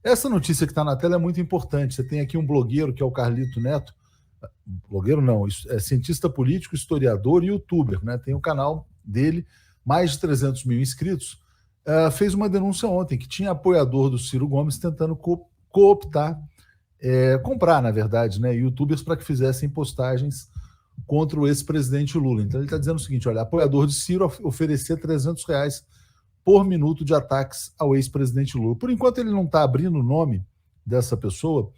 Essa notícia que está na tela é muito importante. Você tem aqui um blogueiro, que é o Carlito Neto. Blogueiro não, é cientista político, historiador e youtuber, né? Tem o canal dele, mais de 300 mil inscritos. Fez uma denúncia ontem que tinha apoiador do Ciro Gomes tentando cooptar, comprar, na verdade, né, youtubers para que fizessem postagens contra o ex-presidente Lula. Então ele está dizendo o seguinte: olha, apoiador de Ciro oferecer R$ 300 por minuto de ataques ao ex-presidente Lula. Por enquanto ele não está abrindo o nome dessa pessoa,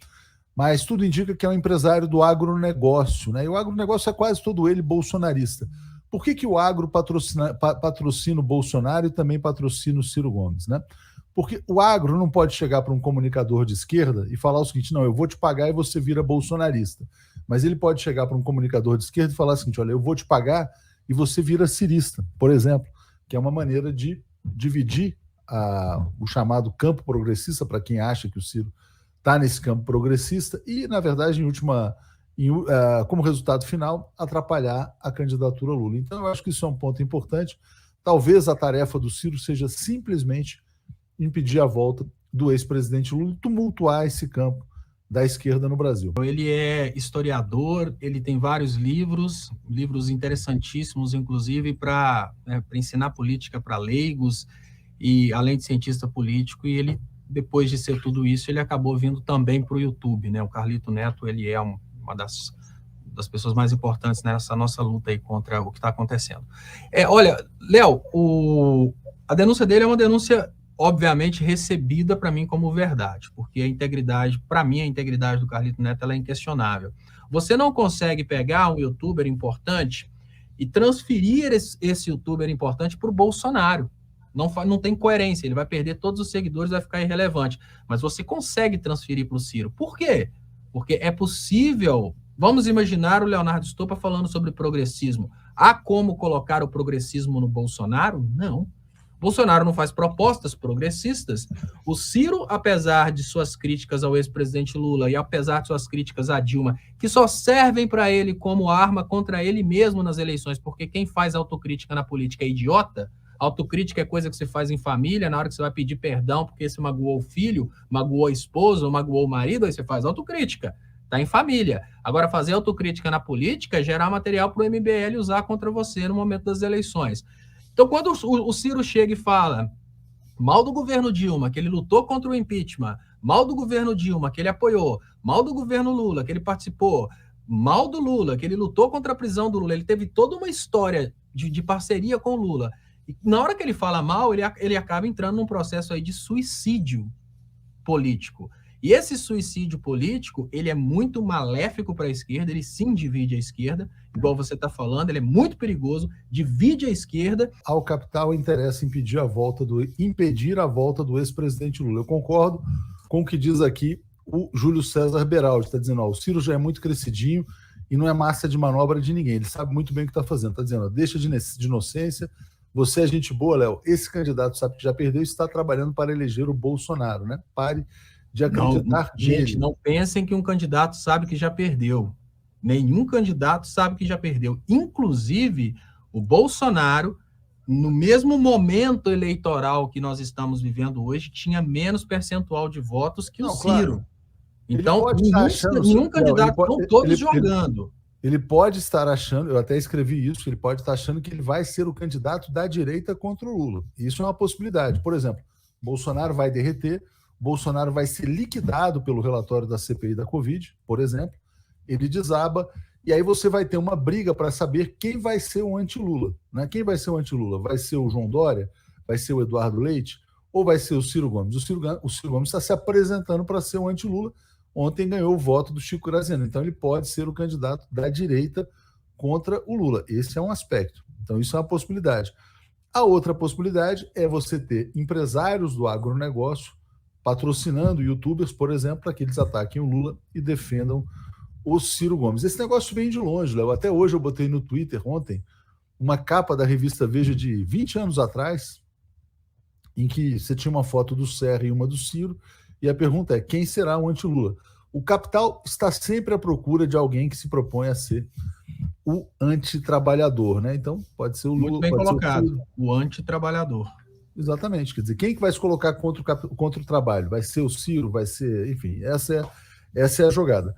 mas tudo indica que é um empresário do agronegócio, né? E o agronegócio é quase todo ele bolsonarista. Por que o agro patrocina o Bolsonaro e também patrocina o Ciro Gomes, né? Porque o agro não pode chegar para um comunicador de esquerda e falar o seguinte: não, eu vou te pagar e você vira bolsonarista. Mas ele pode chegar para um comunicador de esquerda e falar o seguinte: olha, eu vou te pagar e você vira cirista, por exemplo, que é uma maneira de dividir o chamado campo progressista, para quem acha que o Ciro está nesse campo progressista, e, na verdade, como resultado final, atrapalhar a candidatura Lula. Então, eu acho que isso é um ponto importante. Talvez a tarefa do Ciro seja simplesmente impedir a volta do ex-presidente Lula e tumultuar esse campo da esquerda no Brasil. Ele é historiador, ele tem vários livros interessantíssimos, inclusive para ensinar política para leigos, e além de cientista político, e ele, depois de ser tudo isso, ele acabou vindo também para o YouTube, né? O Carlito Neto, ele é uma das pessoas mais importantes nessa nossa luta aí contra o que está acontecendo. Olha, Léo, a denúncia dele é uma denúncia, obviamente, recebida para mim como verdade, porque a integridade do Carlito Neto ela é inquestionável. Você não consegue pegar um youtuber importante e transferir esse youtuber importante para o Bolsonaro. Não tem coerência, ele vai perder todos os seguidores, vai ficar irrelevante. Mas você consegue transferir para o Ciro. Por quê? Porque é possível. Vamos imaginar o Leonardo Stoppa falando sobre progressismo. Há como colocar o progressismo no Bolsonaro? Não. Bolsonaro não faz propostas progressistas. O Ciro, apesar de suas críticas ao ex-presidente Lula e apesar de suas críticas a Dilma, que só servem para ele como arma contra ele mesmo nas eleições, porque quem faz autocrítica na política é idiota. Autocrítica é coisa que você faz em família, na hora que você vai pedir perdão porque você magoou o filho, magoou a esposa ou magoou o marido, aí você faz autocrítica. Está em família. Agora, fazer autocrítica na política é gerar material para o MBL usar contra você no momento das eleições. Então, quando o Ciro chega e fala mal do governo Dilma, que ele lutou contra o impeachment, mal do governo Dilma, que ele apoiou, mal do governo Lula, que ele participou, mal do Lula, que ele lutou contra a prisão do Lula, ele teve toda uma história de parceria com o Lula. E na hora que ele fala mal, ele acaba entrando num processo aí de suicídio político. E esse suicídio político, ele é muito maléfico para a esquerda, ele sim divide a esquerda, igual você está falando, ele é muito perigoso, divide a esquerda. Ao capital interessa impedir a volta do ex-presidente Lula. Eu concordo com o que diz aqui o Júlio César Beraldi, está dizendo, o Ciro já é muito crescidinho e não é massa de manobra de ninguém, ele sabe muito bem o que está fazendo, está dizendo, deixa de inocência, você é gente boa, Léo, esse candidato sabe que já perdeu e está trabalhando para eleger o Bolsonaro, né? Pare de acreditar nele. Gente, não pensem que um candidato sabe que já perdeu. Nenhum candidato sabe que já perdeu. Inclusive, o Bolsonaro, no mesmo momento eleitoral que nós estamos vivendo hoje, tinha menos percentual de votos que o Ciro. Claro. Então, nenhum candidato, estão todos jogando. Ele pode estar achando, eu até escrevi isso, ele pode estar achando que ele vai ser o candidato da direita contra o Lula. Isso é uma possibilidade. Por exemplo, Bolsonaro vai derreter, Bolsonaro vai ser liquidado pelo relatório da CPI da Covid, por exemplo, ele desaba, e aí você vai ter uma briga para saber quem vai ser o anti-Lula. Né? Quem vai ser o anti-Lula? Vai ser o João Dória? Vai ser o Eduardo Leite? Ou vai ser o Ciro Gomes? O Ciro Gomes está se apresentando para ser o anti-Lula. Ontem ganhou o voto do Chico Graziano. Então ele pode ser o candidato da direita contra o Lula. Esse é um aspecto. Então isso é uma possibilidade. A outra possibilidade é você ter empresários do agronegócio patrocinando youtubers, por exemplo, para que eles ataquem o Lula e defendam o Ciro Gomes. Esse negócio vem de longe, Léo. Até hoje eu botei no Twitter ontem uma capa da revista Veja de 20 anos atrás, em que você tinha uma foto do Serra e uma do Ciro, e a pergunta é, quem será o anti-Lula? O capital está sempre à procura de alguém que se propõe a ser o antitrabalhador, né? Então, pode ser o Lula. Muito bem colocado, o antitrabalhador. Exatamente. Quer dizer, quem que vai se colocar contra o trabalho? Vai ser o Ciro? Vai ser... Enfim, essa é a jogada.